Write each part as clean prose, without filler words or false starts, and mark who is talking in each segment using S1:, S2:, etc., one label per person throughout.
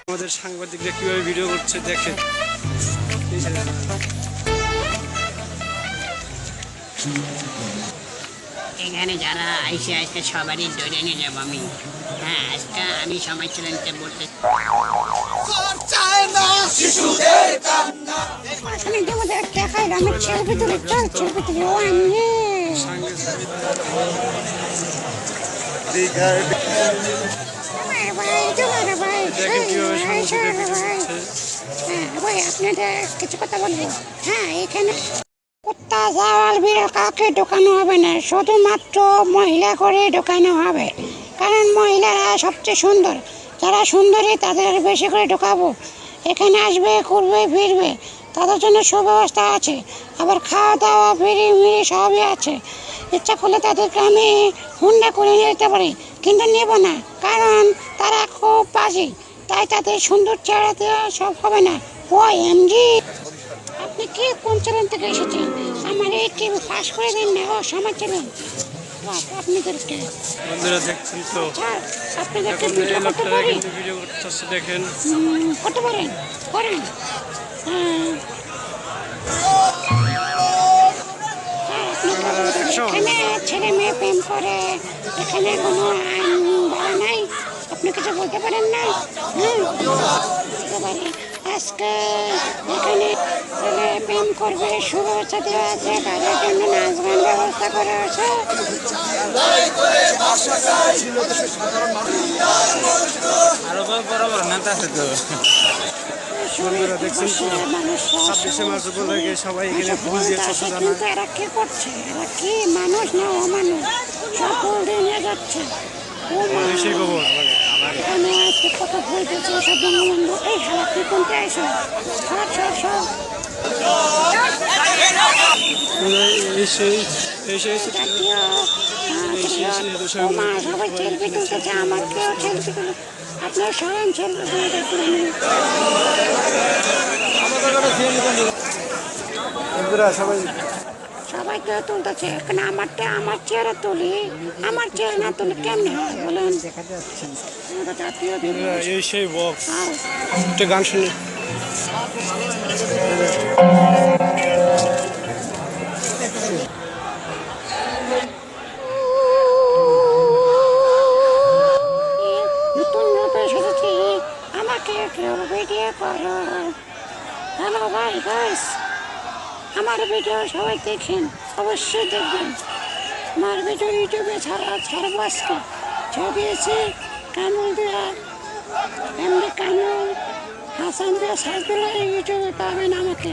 S1: আমাদের সাংবাদিকরা কিভাবে ভিডিও করছে দেখেন।
S2: এখানে যারা আইসে আজকে সবারই ধরে নিয়ে যাবো আমি। হ্যাঁ, আজকে আমি সময় চ্যালেঞ্জে বলতে
S3: আপনাদের কিছু কথা বলবো। হ্যাঁ, এখানে কুত্তা জাওয়াল বিড়াল কাউকে ঢোকানো হবে না, শুধুমাত্র মহিলা করে ঢোকানো হবে, কারণ মহিলারা সবচেয়ে সুন্দর। যারা সুন্দরী তাদের বেশি করে ঢোকাবো। এখানে আসবে, ঘুরবে, ফিরবে, তাদের জন্য সুব্যবস্থা আছে। আবার খাওয়া দাওয়া ফিরি মিরি সবই আছে। ইচ্ছা করলে তাদেরকে আমি হুন্ডা করে নিয়ে যেতে পারি, কিন্তু নেব না, কারণ তারা খুব বাজে। তাই তাদের সুন্দর চেহারা দেওয়া সব হবে না। OMG, আপনি কি কোন চ্যানেল থেকে এসেছেন? আমার এই টিভি পাস করে দিন না। ও সমাজ চ্যানেল আপনাদেরকে
S1: বন্ধুরা দেখছেন তো,
S3: আপনাদেরকে
S1: এখন এই লোকটারা কিন্তু ভিডিও করতেছে দেখেন।
S3: করতে পারেন, করেন। এখানে ছেলে মেয়ে প্রেম করে, এখানে কোনো আইন বলা নাই। আপনি কিছু বলতে পারেন না? আজকে এখানে ছেলে প্রেম করবে, সুব্যবস্থা দেওয়া আছে, তাদের জন্য নাচ গান ব্যবস্থা করা আছে।
S1: আরো বরাবর নেতা আছে তো। বন্ধুরা দেখছেন তো, 26শে মার্চ উপলক্ষে সবাই এখানে ফুল দিয়ে চলছে।
S3: কিন্তু এরা কি করছে? এরা কি মানুষ না অমানুষ? সব ফুল দিয়ে নিয়ে যাচ্ছে।
S1: সেই খবর
S3: এখানে কত ফুল দিচ্ছে সব বঙ্গবন্ধু। এই হালা তুই কোনটা এসো? সব সব সব সবাই সেলফি তুলতেছে, আমাকেও সেলফি তুলে। আপনার সবাই সেলফি সবাই তো তুলতেছে। এখানে আমার চেহারা তুলি, আমার চেহারা না তুলে কেমনি হয় বলেন?
S1: এই সেই বক্স, একটা গান শুনে
S3: নতুন রূপে এসেছি, আমাকে কেউ ভিডিও করো। হ্যালো ভাই গাইস, আমার ভিডিও সবাই দেখেন, অবশ্যই দেখবেন। আমার ভিডিও ইউটিউবে ছাড়বো আজকে। ছেড়ে দিয়েছি কানুল দেওয়া, এমনি কানুল হাসান দিয়ে সার্চ দিলে ইউটিউবে পাবেন আমাকে।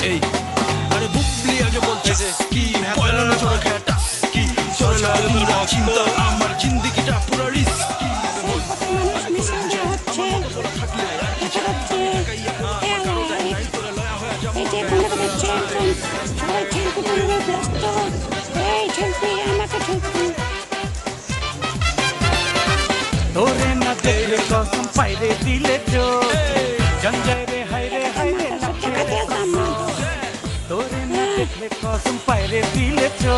S4: এই আরে বুবলি আগে বলছে কি পয়লা না ছোট খেটা কি চলে পুরো চিন্তা আমার জিন্দেগিটা পুরো রিস্কি
S3: মানুষ মিশে হচ্ছে, সবাই ঠেলতে তুলবে ব্যস্ত। এই ঠেলবি, আমাকে ঠেলবি।
S5: তোরে না দেখলে কসম পাইরে দিলে তো জঞ্জায় রে হায় রে হায় রে তোরে না দেখলে কসম পাইরে দিলে তো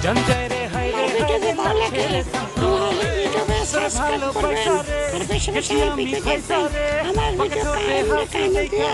S5: জঞ্জায় রে হায় রে
S3: ভিডিওটি ভালো লাগে ইউটিউবে সাবস্ক্রাইব করবেন, আর বেশি বেশি ভিডিও দেখবেন। আমার ভিডিও কাইন্ডলি দিয়ে